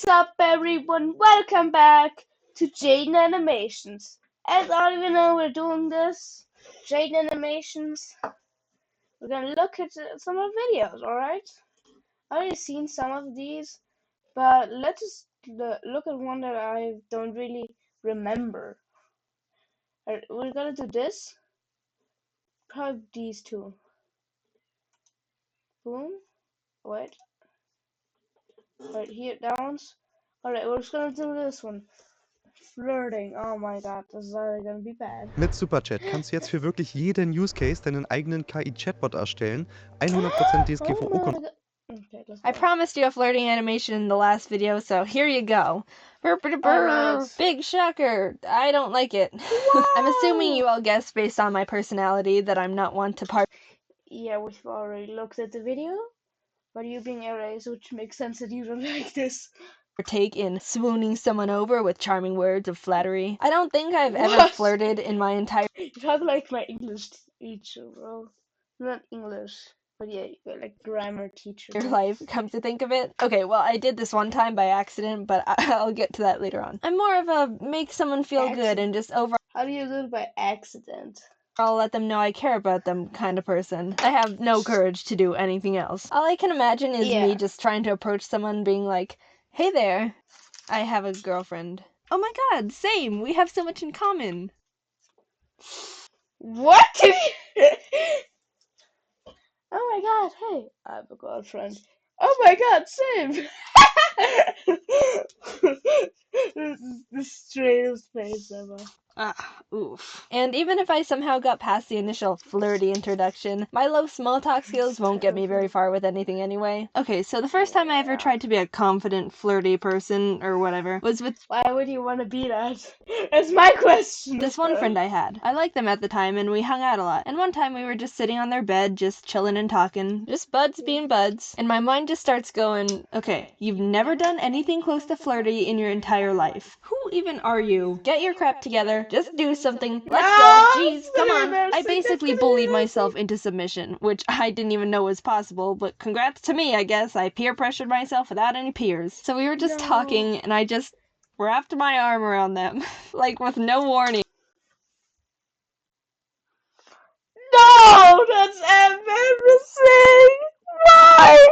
What's up, everyone? Welcome back to Jaidenanimations. As all of you know, we're doing this Jaidenanimations. We're gonna look at some of the videos, alright? I've already seen some of these, but let's just look at one that I don't really remember. We're gonna do this. Probably these two. Boom. Wait. Right here, downs. Alright, we're just gonna do this one. Flirting. Oh my god, this is already gonna be bad. Mit Superchat kannst du jetzt für wirklich jeden Use Case deinen eigenen KI-Chatbot erstellen, 100% DSGVO-konform. Okay, I promised you a flirting animation in the last video, so here you go. Alright. Big shocker. I don't like it. I'm assuming you all guessed based on my personality that I'm not one to Yeah, we've already looked at the video, but you being erased, which makes sense that you don't like this. partake in swooning someone over with charming words of flattery. I don't think I've ever What? flirted in my entire You talk like my English teacher, bro. Not English, but yeah, you're like grammar teacher. life, come to think of it. Okay, well, I did this one time by accident, but I'll get to that later on. I'm more of a make someone feel good and just overall How do you do it by accident? I'll let them know I care about them kind of person. I have no courage to do anything else. All I can imagine is me just trying to approach someone being like, hey there, I have a girlfriend. Oh my god, same, we have so much in common. What? Oh my god, hey, I have a girlfriend. Oh my god, same! This is the strangest face ever. Oof. And even if I somehow got past the initial flirty introduction, my low small talk skills won't get me very far with anything anyway. Okay, so the first time I ever tried to be a confident, flirty person, or whatever, was with Why would you want to be that? That's my question! this one friend I had. I liked them at the time, and we hung out a lot. And one time we were just sitting on their bed, just chilling and talking. Just buds being buds. And my mind just starts going, okay, you've never done anything close to flirty in your entire life. Who even are you? Get your crap together. Just do something. Let's go. Jeez, come on. I basically bullied myself into submission, which I didn't even know was possible, but congrats to me, I guess. I peer pressured myself without any peers. So we were just talking, and I just wrapped my arm around them, like with no warning. No! That's embarrassing! Why?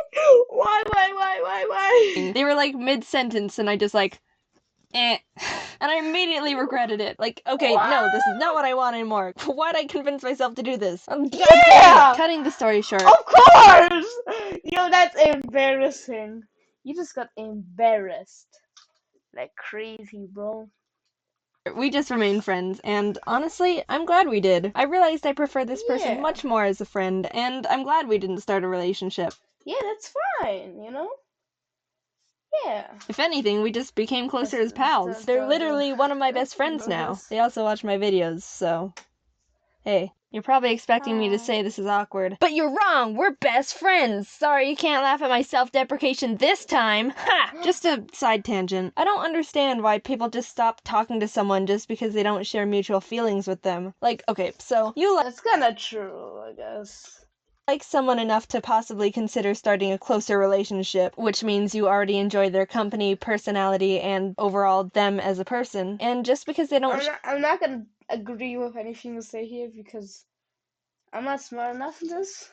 Why? They were like mid-sentence, and I just like, eh. And I immediately regretted it. Like, okay, no, this is not what I want anymore. Why'd I convince myself to do this? Yeah! Cutting the story short. Of course! Yo, that's embarrassing. You just got embarrassed. Like crazy, bro. We just remained friends, and honestly, I'm glad we did. I realized I prefer this person much more as a friend, and I'm glad we didn't start a relationship. Yeah, that's fine, you know? Yeah. If anything, we just became closer as pals. They're literally one of my best friends now. They also watch my videos, so... Hey, you're probably expecting me to say this is awkward. But you're wrong! We're best friends! Sorry you can't laugh at my self-deprecation this time! Ha! Just a side tangent. I don't understand why people just stop talking to someone just because they don't share mutual feelings with them. Like, okay, so you That's kinda true, I guess. Like someone enough to possibly consider starting a closer relationship, which means you already enjoy their company, personality, and overall them as a person. And just because they don't I'm not gonna agree with anything you say here because I'm not smart enough in this.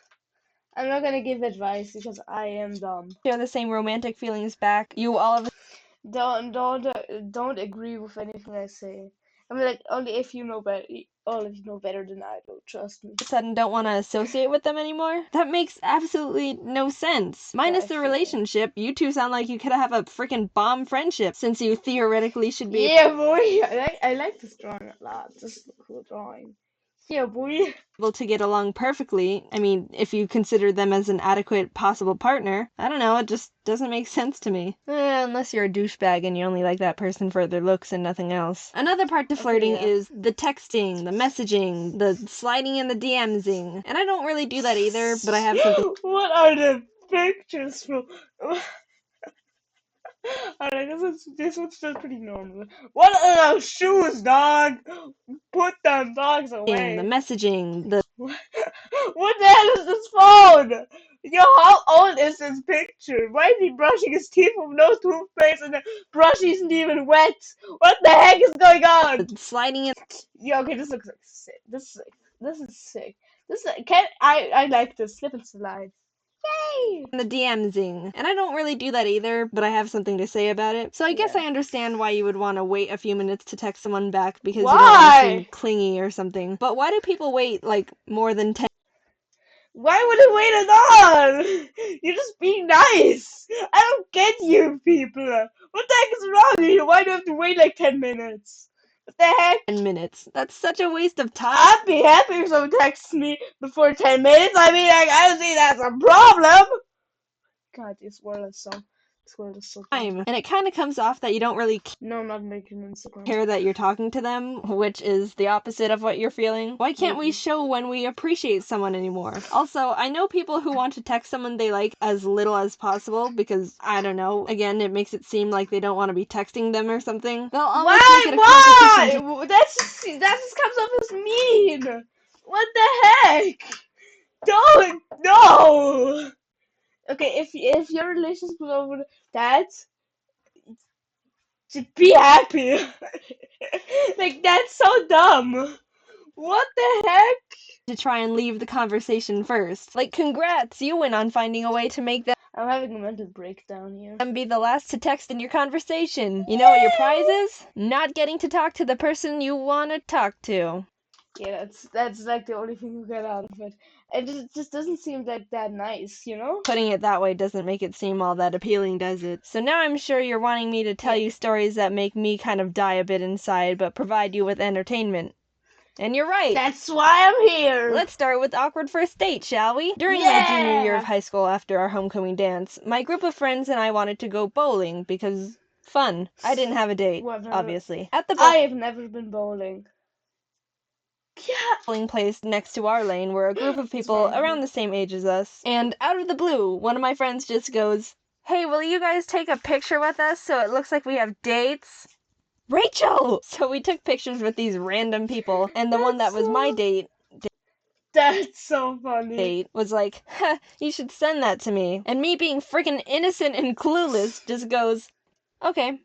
I'm not gonna give advice because I am dumb. share the same romantic feelings back, you all of a Don't agree with anything I say. I mean, like only if you know better. All of you know better than I do. Trust me. sudden don't want to associate with them anymore? That makes absolutely no sense. Minus the relationship, you two sound like you could have a freaking bomb friendship, since you theoretically should be Yeah, boy. I like this drawing a lot. This is a cool drawing. Yeah, boy. able to get along perfectly. I mean, if you consider them as an adequate possible partner. I don't know, it just doesn't make sense to me. Unless you're a douchebag and you only like that person for their looks and nothing else. Another part to flirting is the texting, the messaging, the sliding in the DMsing. And I don't really do that either, but I have something. What are the pictures from? Alright, this one's still pretty normal. What are those shoes, dog? Put them dogs away. The messaging, the What the hell is this phone? Yo, how old is this picture? Why is he brushing his teeth with no toothpaste and the brush isn't even wet? What the heck is going on? Sliding in Yeah, okay, this looks like sick. This is sick. This is sick. This is, can I like this. Slip and slide. Yay! the DMsing. And I don't really do that either, but I have something to say about it. So I guess Yeah. I understand why you would want to wait a few minutes to text someone back because you don't want to seem Why? clingy or something. But why do people wait like more than 10 Why would it wait at all? You're just being nice. I don't get you people. What the heck is wrong with you? Why do you have to wait like 10 minutes? What the heck? minutes? That's such a waste of time. I'd be happy if someone texts me before 10 minutes. I mean, like, I don't see that's a problem. God, this world is so bad. And it kind of comes off that you don't really No, I'm not making Instagram. care that you're talking to them, which is the opposite of what you're feeling. Why can't we show when we appreciate someone anymore? Also, I know people who want to text someone they like as little as possible because, I don't know, again, it makes it seem like they don't want to be texting them or something. They'll almost make it a competition Why? That just comes off as mean. What the heck? Don't no. Okay, if your relationship is over that, just be happy. Like that's so dumb. What the heck? to try and leave the conversation first. Like, congrats, you win on finding a way to make I'm having a mental breakdown here. them be the last to text in your conversation. You know what your prize is? Not getting to talk to the person you want to talk to. Yeah, that's like the only thing you get out of it. It just doesn't seem like that nice, you know? Putting it that way doesn't make it seem all that appealing, does it? So now I'm sure you're wanting me to tell you stories that make me kind of die a bit inside, but provide you with entertainment. And you're right. That's why I'm here. Let's start with awkward first date, shall we? During my junior year of high school after our homecoming dance, my group of friends and I wanted to go bowling because fun. I didn't have a date, obviously. At the I have never been bowling. Yeah. bowling place next to our lane were a group of people around the same age as us. And out of the blue, one of my friends just goes, "Hey, will you guys take a picture with us so it looks like we have dates?" Rachel! So we took pictures with these random people, and the one that was my date That's so funny. was like, "Huh, you should send that to me." And me being freaking innocent and clueless just goes, "Okay.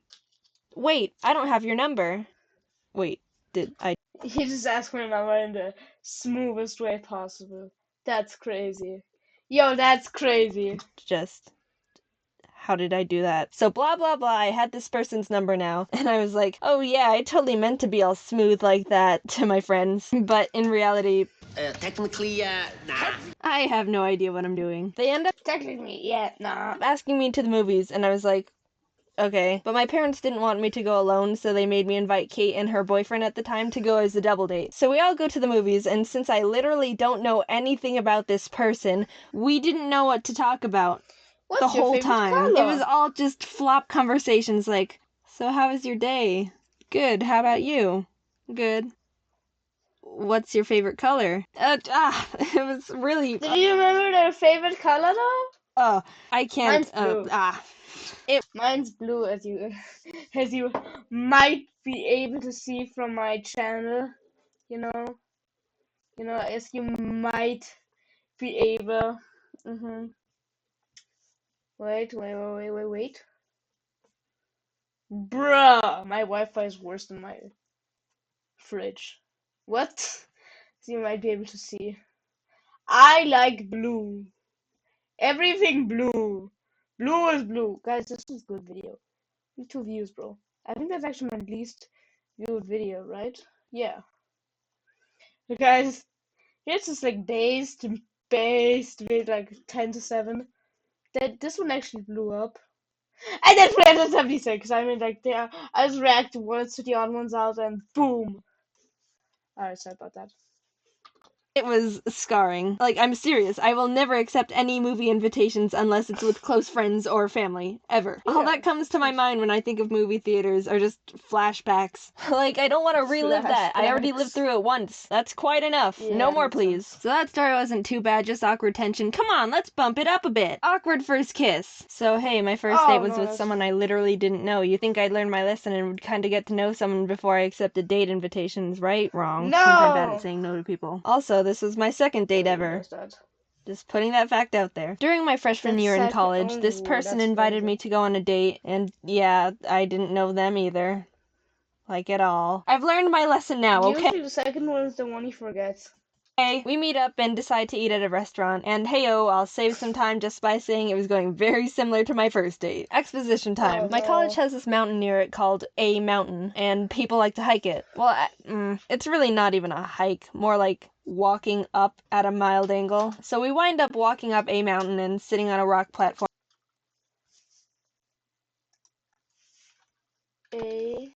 Wait, I don't have your number." Wait, did I He just asked for a number in the smoothest way possible. That's crazy. Yo, that's crazy. just how did I do that? So blah blah blah, I had this person's number now, and I was like, "Oh yeah, I totally meant to be all smooth like that," to my friends. But in reality, technically, nah. I have no idea what I'm doing. They end up Technically, yeah, nah. asking me to the movies, and I was like, okay. But my parents didn't want me to go alone, so they made me invite Kate and her boyfriend at the time to go as a double date. So we all go to the movies, and since I literally don't know anything about this person, we didn't know what to talk about. What's The your whole favorite time. color? It was all just flop conversations like, "So how was your day?" "Good, how about you?" "Good." "What's your favorite color?" It was really, Do you remember their favorite color though? I can't, Mine's blue. Mine's blue, as you might be able to see from my channel. You know, as you might be able. Wait. Bruh, my Wi-Fi is worse than my fridge. What? So you might be able to see. I like blue. Everything blue. Blue is blue. Guys, this is a good video. 2 views, bro. I think that's actually my least viewed video, right? Yeah. Guys, it's just like based with like 10 to 7. This one actually blew up. And then 376. I mean, like, I just reacted once to the odd ones out and boom. Alright, sorry about that. It was scarring. Like, I'm serious. I will never accept any movie invitations unless it's with close friends or family. Ever. All that comes to my mind when I think of movie theaters are just flashbacks. Like, I don't want to relive that. I already lived through it once. That's quite enough. Yeah, no more, makes please. sense. So that story wasn't too bad, just awkward tension. Come on, let's bump it up a bit. Awkward first kiss. So, hey, my first date was with someone I literally didn't know. You think I'd learn my lesson and would kind of get to know someone before I accepted date invitations, right? Wrong. No! Since I'm bad at saying no to people. Also, this was my second date ever. Just putting that fact out there. During my freshman year in college, this Ooh, person that's invited crazy. me to go on a date, and yeah, I didn't know them either. Like at all. I've learned my lesson now, okay? Usually the second one is the one he forgets. We meet up and decide to eat at a restaurant, and heyo, I'll save some time just by saying it was going very similar to my first date. Exposition time. Oh, My no. college has this mountain near it called A Mountain, and people like to hike it. Well, it's really not even a hike, more like walking up at a mild angle. So we wind up walking up A Mountain and sitting on a rock platform. A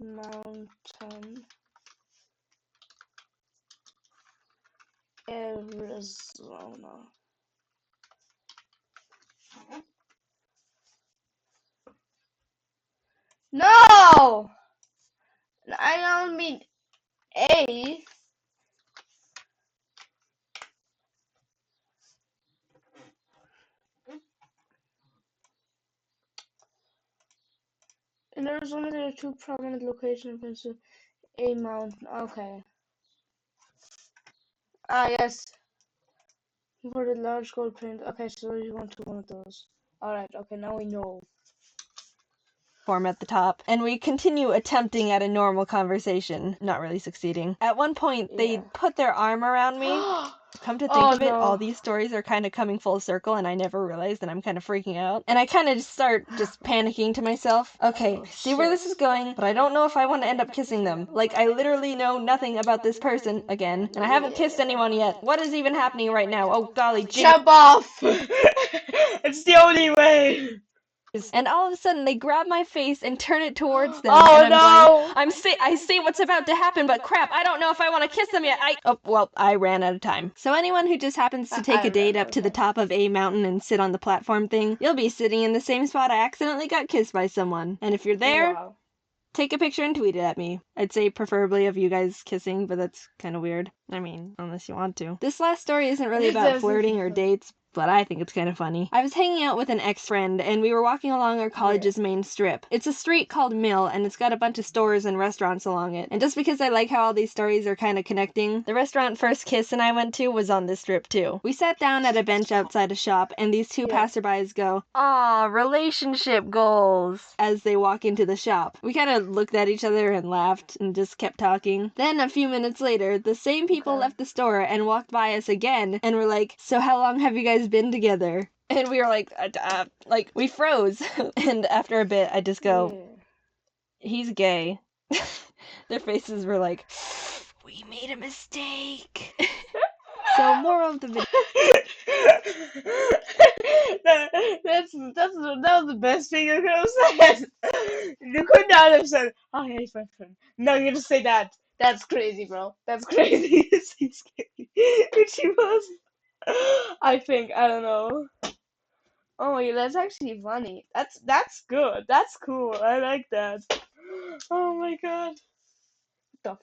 mountain, Arizona. No! I don't mean A. In Arizona, there are two prominent locations of A mountain. Okay. Ah, yes. For the large gold print. Okay, so you want to one of those. Alright, okay, now we know. At the top, and we continue attempting at a normal conversation, not really succeeding. At one point, they put their arm around me. Come to think of it, all these stories are kind of coming full circle, and I never realized, and I'm kind of freaking out. And I kind of start just panicking to myself. Okay, I see where this is going, but I don't know if I want to end up kissing them. Like, I literally know nothing about this person, again, and I haven't kissed anyone yet. What is even happening right now? Oh, golly gee. Jump off! It's the only way! And all of a sudden, they grab my face and turn it towards them, Oh, and I'm no! going, I see what's about to happen, but crap, I don't know if I want to kiss them yet. Oh, well, I ran out of time. So anyone who just happens to take a date up to the top of A Mountain and sit on the platform thing, you'll be sitting in the same spot I accidentally got kissed by someone. And if you're there, take a picture and tweet it at me. I'd say preferably of you guys kissing, but that's kind of weird. I mean, unless you want to. This last story isn't really about flirting or dates, but I think it's kind of funny. I was hanging out with an ex-friend, and we were walking along our college's main strip. It's a street called Mill, and it's got a bunch of stores and restaurants along it. And just because I like how all these stories are kind of connecting, the restaurant First Kiss and I went to was on this strip too. We sat down at a bench outside a shop, and these two passerbys go, "Aw, relationship goals," as they walk into the shop. We kind of looked at each other and laughed and just kept talking. Then a few minutes later, the same people left the store and walked by us again and were like, "So how long have you guys been together?" And we were like we froze. And after a bit, I just go, "He's gay." Their faces were like, "We made a mistake." So moral of the video. That was the best thing you could have said. You could not have said, "Oh, yeah, he's my friend." No, you just say that. That's crazy, bro. That's crazy. He's gay. Which he was. I think. I don't know. Oh, yeah, that's actually funny. That's good. That's cool. I like that. Oh my god. The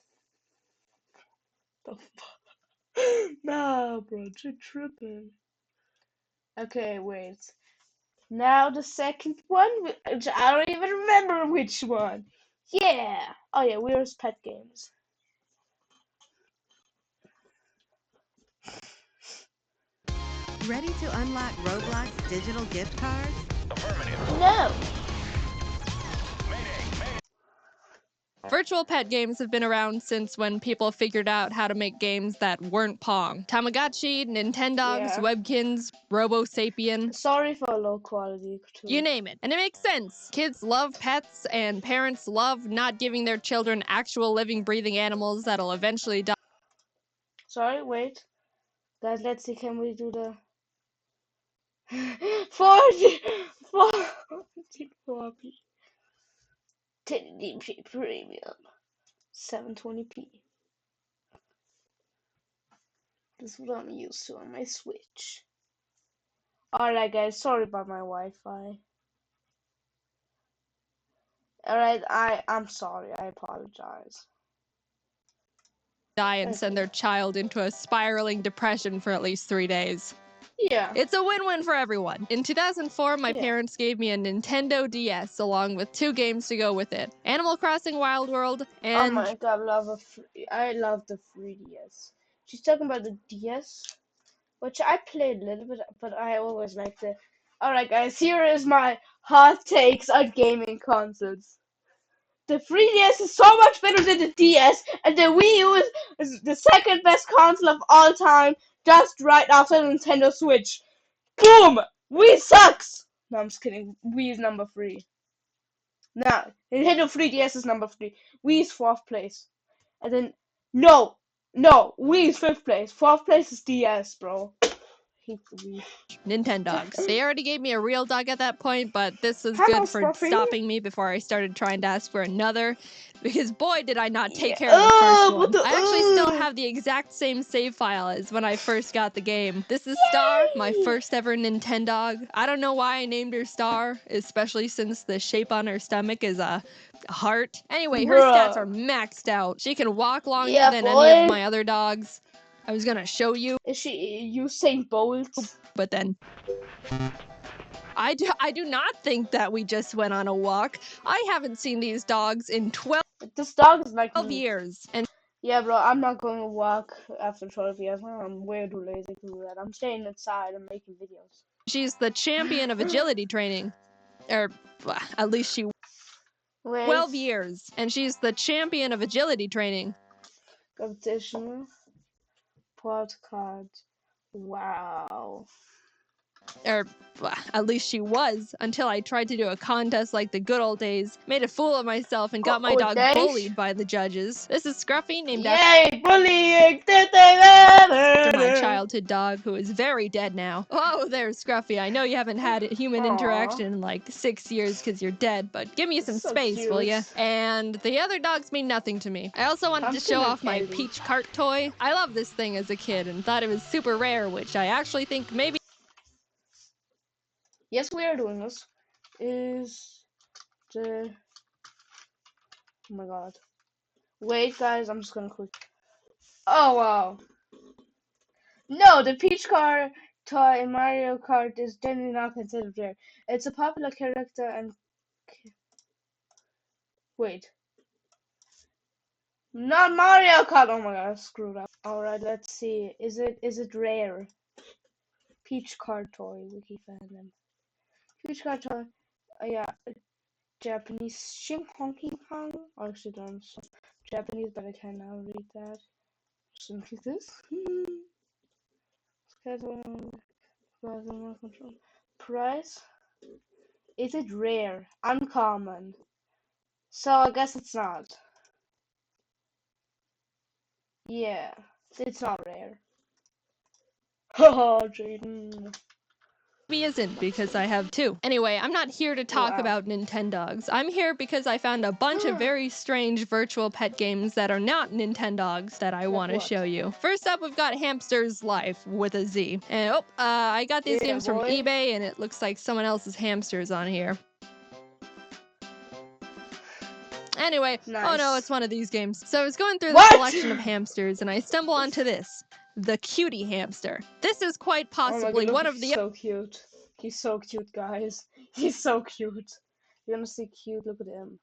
fuck? Nah, bro, you're tripping. Okay, wait. Now the second one, which I don't even remember which one. Yeah. Oh yeah, Weird's Pet Games. Ready to unlock Roblox digital gift cards? No. Virtual pet games have been around since when people figured out how to make games that weren't Pong. Tamagotchi, Nintendogs, Webkins, Robo Sapien. Sorry for low quality too. You name it. And it makes sense. Kids love pets, and parents love not giving their children actual living, breathing animals that'll eventually die. Sorry, wait. Guys, let's see, can we do the 44p 1080p premium 720p. This is what I'm used to on my Switch. Alright guys, sorry about my Wi-Fi. Alright, I'm sorry, I apologize. Die and send their child into a spiraling depression for at least 3 days. Yeah. It's a win-win for everyone. In 2004, my parents gave me a Nintendo DS along with 2 games to go with it. Animal Crossing Wild World and... Oh my god, I love the 3DS. She's talking about the DS? which I played a little bit, but I always liked it. Alright, guys, here is my hot takes on gaming consoles. The 3DS is so much better than the DS, and the Wii U is the second best console of all time, just right after the Nintendo Switch. Boom! Wii sucks! No, I'm just kidding. Wii is number 3. Nah, Nintendo 3DS is number 3. Wii is 4th place. And then, no, Wii is 5th place. 4th place is DS, bro. I hate the Wii. Nintendogs. They already gave me a real dog at that point, but this is Hello, good for Scruffy. stopping me before I started trying to ask for another, because boy did I not take Yeah. care of the first What one. the- I actually still have the exact same save file as when I first got the game. This is Star, my Yay! first ever Nintendog. I don't know why I named her Star, especially since the shape on her stomach is a heart. Anyway, her stats are maxed out. She can walk longer Yeah, than any of boy. my other dogs. I was gonna show you, Is she Usain Bolt? but then I do not think that we just went on a walk. I haven't seen these dogs in 12 This dog is like me. years. And Yeah, bro, I'm not going to walk after 12 years. I'm way too lazy to do that. I'm staying inside and making videos. she's the champion of agility training. Or at least she Wait. 12 years. And she's the champion of agility training. Competition. Podcast. Wow. Or at least she was, until I tried to do a contest like the good old days, made a fool of myself, and got my dog bullied by the judges. This is Scruffy, named Yay, bullying! after my childhood dog, who is very dead now. Oh, there's Scruffy. I know you haven't had human interaction in like 6 years because you're dead, but give me some So space, will ya? cute. And the other dogs mean nothing to me. I also wanted to Pumpkin show and off my Kelly. Peach cart toy. I loved this thing as a kid and thought it was super rare, which I actually think maybe. Yes, we are doing this. Is the... Oh my god. Wait, guys, I'm just gonna click. Oh, wow. No, the Peach car toy in Mario Kart is generally not considered rare. It's a popular character and... Wait. Not Mario Kart! Oh my god, I screwed up. Alright, let's see. Is it rare? Peach card toy, wiki fandom. Peach card toy. Yeah, Japanese Shing Honking Hong. I actually don't understand Japanese, but I can now read that. Something like this. Price? Is it rare? Uncommon. So I guess it's not. Yeah, it's not rare. Haha, Jaden. Isn't because I have two. Anyway, I'm not here to talk about Nintendogs. I'm here because I found a bunch of very strange virtual pet games that are not Nintendogs that I want to show you. First up, we've got Hamster's Life with a Z. And I got these games from eBay, and it looks like someone else's hamsters on here. Anyway, oh no, it's one of these games. So I was going through the selection of hamsters, and I stumble onto this. The cutie hamster. This is quite possibly one of the... So cute. He's so cute, guys. He's so cute. You're gonna see cute, look at him.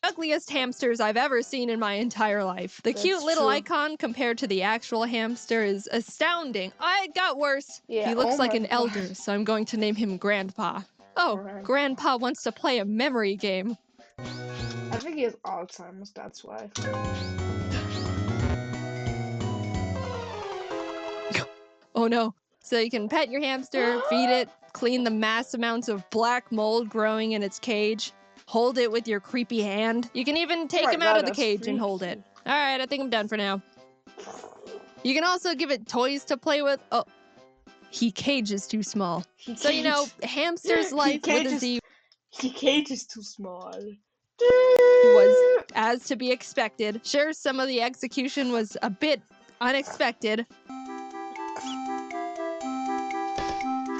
Ugliest hamsters I've ever seen in my entire life. The cute little icon compared to the actual hamster is astounding. It got worse. Yeah, he looks like an elder, so I'm going to name him Grandpa. Oh, Grandpa wants to play a memory game. I think he has Alzheimer's, that's why. Oh no. So you can pet your hamster, feed it, clean the mass amounts of black mold growing in its cage, hold it with your creepy hand. You can even take him out of the cage and hold it. Alright, I think I'm done for now. You can also give it toys to play with. Oh, he cage is too small. So, you know, Hamster's Life with a Z He cage is too small. was as to be expected. Sure, some of the execution was a bit unexpected.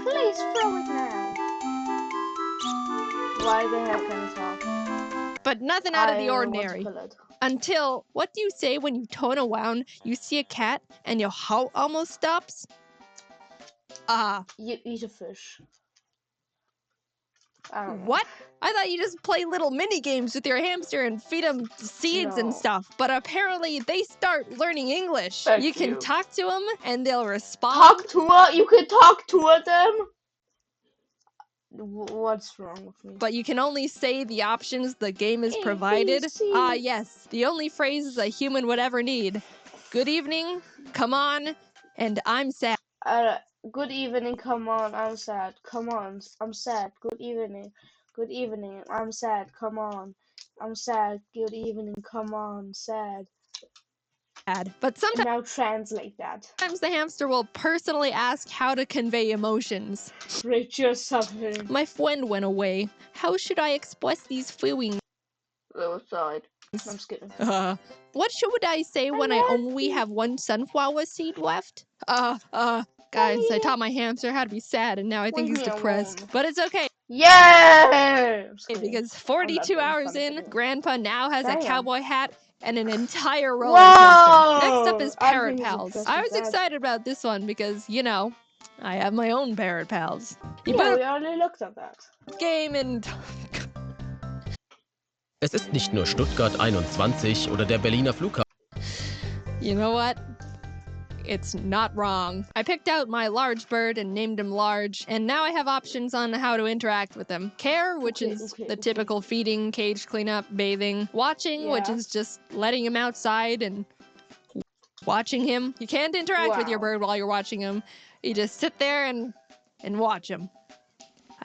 Please throw it now. Why the heck can it talk? But nothing out of the ordinary. Until, what do you say when you turn around, you see a cat, and your heart almost stops? You eat a fish. I don't know. What? I thought you just play little mini games with your hamster and feed them seeds and No. stuff, but apparently they start learning English. Thank you can you. talk to them and they'll respond. Talk to her? You can talk to them? What's wrong with me? But you can only say the options the game is provided. Ah, yes, the only phrases a human would ever need. Good evening, come on, and I'm sad. Good evening, come on, I'm sad. Come on, I'm sad. Good evening, I'm sad. Come on, I'm sad. Good evening, come on, sad. But sometimes Now translate that. the hamster will personally ask how to convey emotions. Rate your suffering. My friend went away. How should I express these feelings? Little side. I'm just kidding. What should I say when I only have one sunflower seed left? Guys, I taught my hamster how to be sad, and now I think Leave he's me depressed. alone. But it's okay. Yeah! Because 42 hours in, Grandpa now has a Damn. cowboy hat and an entire roller coaster. Next up Whoa! is I Parrot think he's Pals. impressed I with was that. excited about this one because, you know, I have my own Parrot Pals. You Yeah, boot we already looked at that. up game and... Es ist nicht nur Stuttgart 21 oder der Berliner Flughafen. You know what? It's not wrong. I picked out my large bird and named him Large, and now I have options on how to interact with him. Care, which is the typical feeding, cage cleanup, bathing. Watching, which is just letting him outside and watching him. You can't interact with your bird while you're watching him. You just sit there and watch him.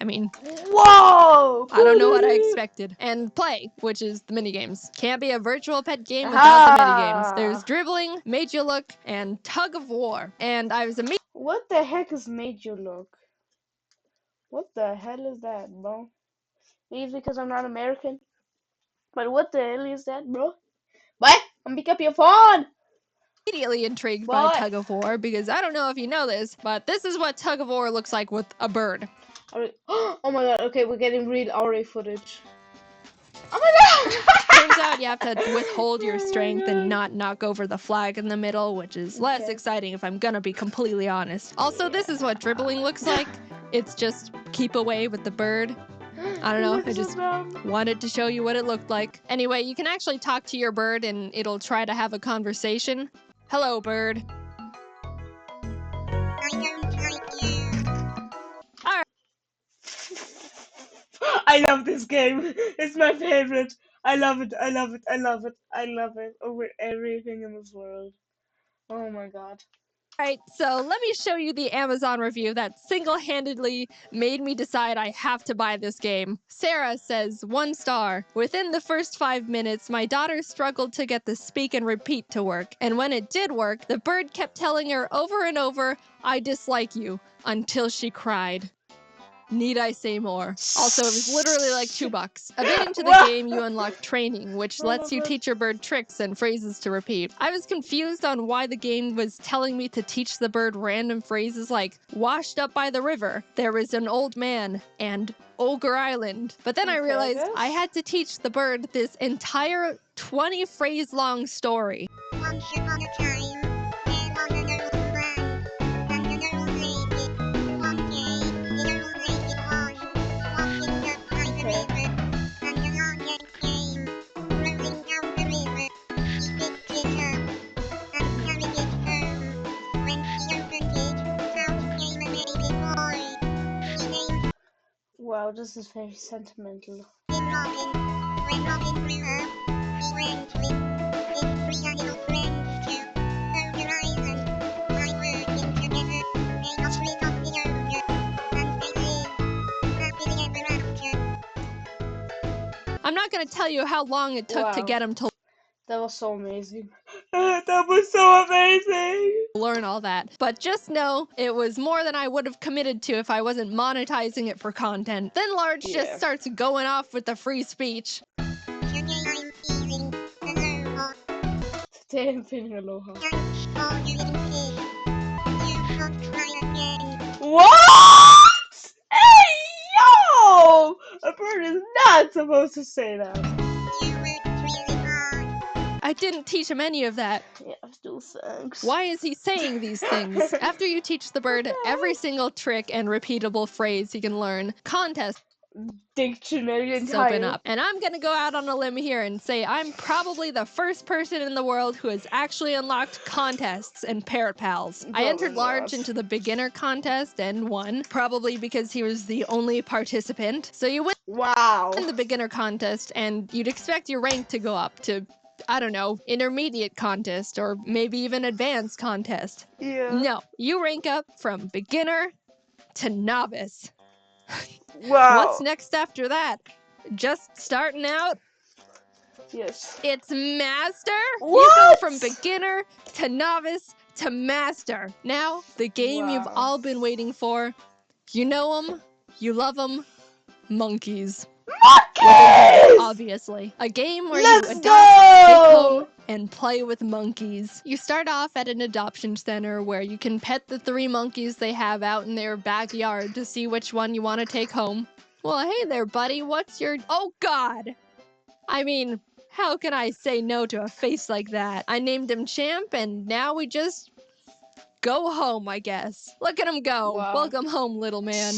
I mean, whoa! I don't know what I expected. And play, which is the minigames. Can't be a virtual pet game without the minigames. There's dribbling, made you look, and tug of war. And I was immediately... What the heck has made you look? What the hell is that, bro? Maybe because I'm not American. But what the hell is that, bro? What? I'm pick up your phone! immediately intrigued by tug of war because I don't know if you know this, but this is what tug of war looks like with a bird. Oh my god, okay, we're getting real RA footage. Oh my god! Turns out you have to withhold your strength and not knock over the flag in the middle, which is less exciting if I'm gonna be completely honest. Also, this is what dribbling looks like. It's just keep away with the bird. I don't know, I just wanted to show you what it looked like. Anyway, you can actually talk to your bird and it'll try to have a conversation. Hello, bird. I love this game. It's my favorite. I love it. I love it. I love it. I love it over everything in this world. Oh my god. Alright, so let me show you the Amazon review that single-handedly made me decide I have to buy this game. Sarah says, 1 star. Within the first 5 minutes, my daughter struggled to get the speak and repeat to work. And when it did work, the bird kept telling her over and over, I dislike you, until she cried. Need I say more? Also, it was literally like $2. A bit into the game, you unlock training, which lets you teach your bird tricks and phrases to repeat. I was confused on why the game was telling me to teach the bird random phrases like, washed up by the river, there was an old man, and Ogre Island. But then I realized I had to teach the bird this entire 20-phrase-long story. Once upon a time, there was an old man, and an old lady. One day, the old lady was washing up by the river, and along it came, rolling down the river. She picked it up, and carried it home. When she opened it, out came a baby boy. She named Wow, this is very sentimental. him Robin. When Robin grew up, he went with his 3 little friends to Ogre Island. By working together, they got rid of the ogre, and they lived happily ever after. I'm not going to tell you how long it took to get him to That was so amazing. That was so amazing. learn all that. But just know it was more than I would have committed to if I wasn't monetizing it for content. Then Large just starts going off with the free speech. Today I'm feeling aloha. Today I'm feeling aloha. Thanks for giving fish. You should try again. What? Hey, yo! A bird is not supposed to say that. You worked really hard. I didn't teach him any of that. Yeah, still thanks. Why is he saying these things? After you teach the bird every single trick and repeatable phrase he can learn, contest dictionary Soaping entire. up. And I'm gonna go out on a limb here and say I'm probably the first person in the world who has actually unlocked contests and Parrot Pals. I entered large into the beginner contest and won, probably because he was the only participant. So you win the beginner contest and you'd expect your rank to go up to, I don't know, intermediate contest or maybe even advanced contest. Yeah. No, you rank up from beginner to novice. Wow. What's next after that? Just starting out? Yes. It's master? What? You go from beginner to novice to master. Now, the game you've all been waiting for. You know them, you love them, monkeys. Monkeys! Obviously. A game where Let's you adopt, take go! home, and play with monkeys. You start off at an adoption center where you can pet the 3 monkeys they have out in their backyard to see which one you want to take home. Well, hey there, buddy. What's your... Oh, God! I mean, how can I say no to a face like that? I named him Champ, and now we just... go home, I guess. Look at him go. Wow. Welcome home, little man.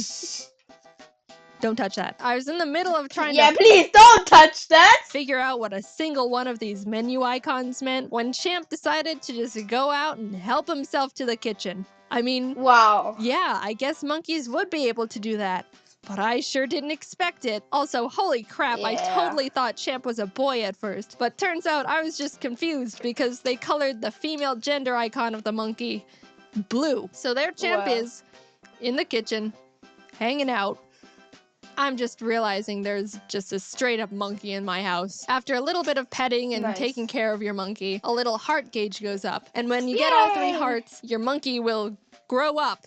Don't touch that. I was in the middle of trying Yeah, to please don't touch that! figure out what a single one of these menu icons meant when Champ decided to just go out and help himself to the kitchen. I mean, Wow. yeah, I guess monkeys would be able to do that. But I sure didn't expect it. Also, holy crap, I Yeah. totally thought Champ was a boy at first. But turns out I was just confused because they colored the female gender icon of the monkey blue. So there Champ Wow. is in the kitchen, hanging out. I'm just realizing there's just a straight up monkey in my house. After a little bit of petting and Nice. taking care of your monkey, a little heart gauge goes up. And when you get all 3 Yay! hearts, your monkey will grow up.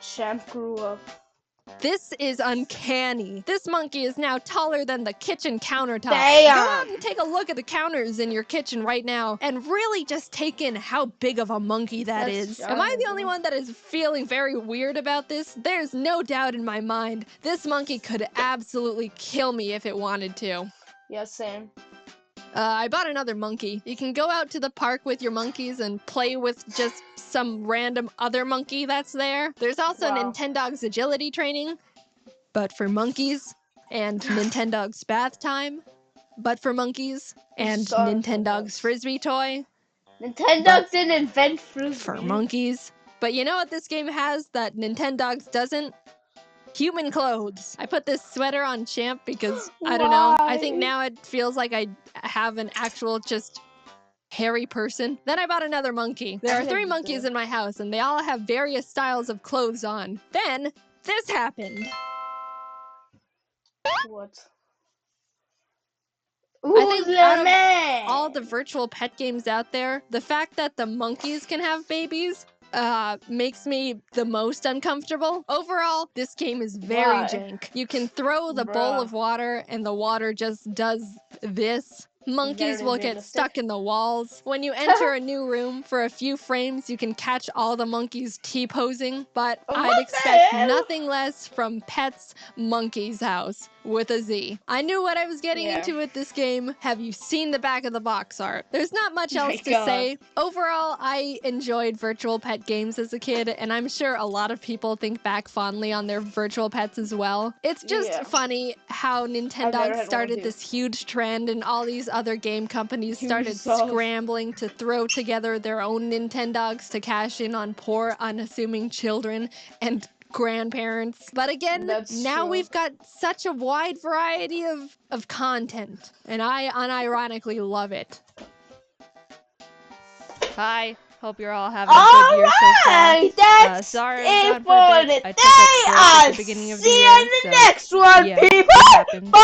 Champ grew up. This is uncanny. This monkey is now taller than the kitchen countertop. Damn. Go out and take a look at the counters in your kitchen right now and really just take in how big of a monkey that That's is. Am I the giant, only bro. one that is feeling very weird about this? There's no doubt in my mind this monkey could absolutely kill me if it wanted to. Yeah, same. I bought another monkey. You can go out to the park with your monkeys and play with just some random other monkey that's there. There's also Wow. Nintendo's agility training, but for monkeys, and Nintendo's bath time, but for monkeys, and Sorry, Nintendo's frisbee toy, Nintendo But- didn't invent frisbee. for monkeys. But you know what this game has that Nintendo's doesn't? Human clothes. I put this sweater on Champ because, I don't know, I think Why? now it feels like I have an actual just hairy person. Then I bought another monkey. There I are think 3 you monkeys did. in my house and they all have various styles of clothes on. Then this happened. What? I think out of man. all the virtual pet games out there, the fact that the monkeys can have babies makes me the most uncomfortable. Overall, this game is very Why? jank. You can throw the bowl Bruh. of water and the water just does this. Monkeys Very will get realistic. stuck in the walls. When you enter a new room, for a few frames, you can catch all the monkeys T-posing, but What I'd the expect hell? nothing less from Pets Monkey's House with a Z. I knew what I was getting Yeah. into with this game. Have you seen the back of the box art? There's not much My else to God. say. Overall, I enjoyed virtual pet games as a kid, and I'm sure a lot of people think back fondly on their virtual pets as well. It's just Yeah. funny how never Nintendo had one started too. this huge trend, and all these other game companies started Ubisoft. scrambling to throw together their own Nintendogs to cash in on poor, unassuming children and grandparents. But again, That's now true. we've got such a wide variety of content, and I unironically love it. Hi, hope you're all having a good year so far. Alright, that's Sorry I was it gone for a for bit. today. I took a break at I'll the beginning of the see year, you in the so next one, yeah, people. it happens. Bye.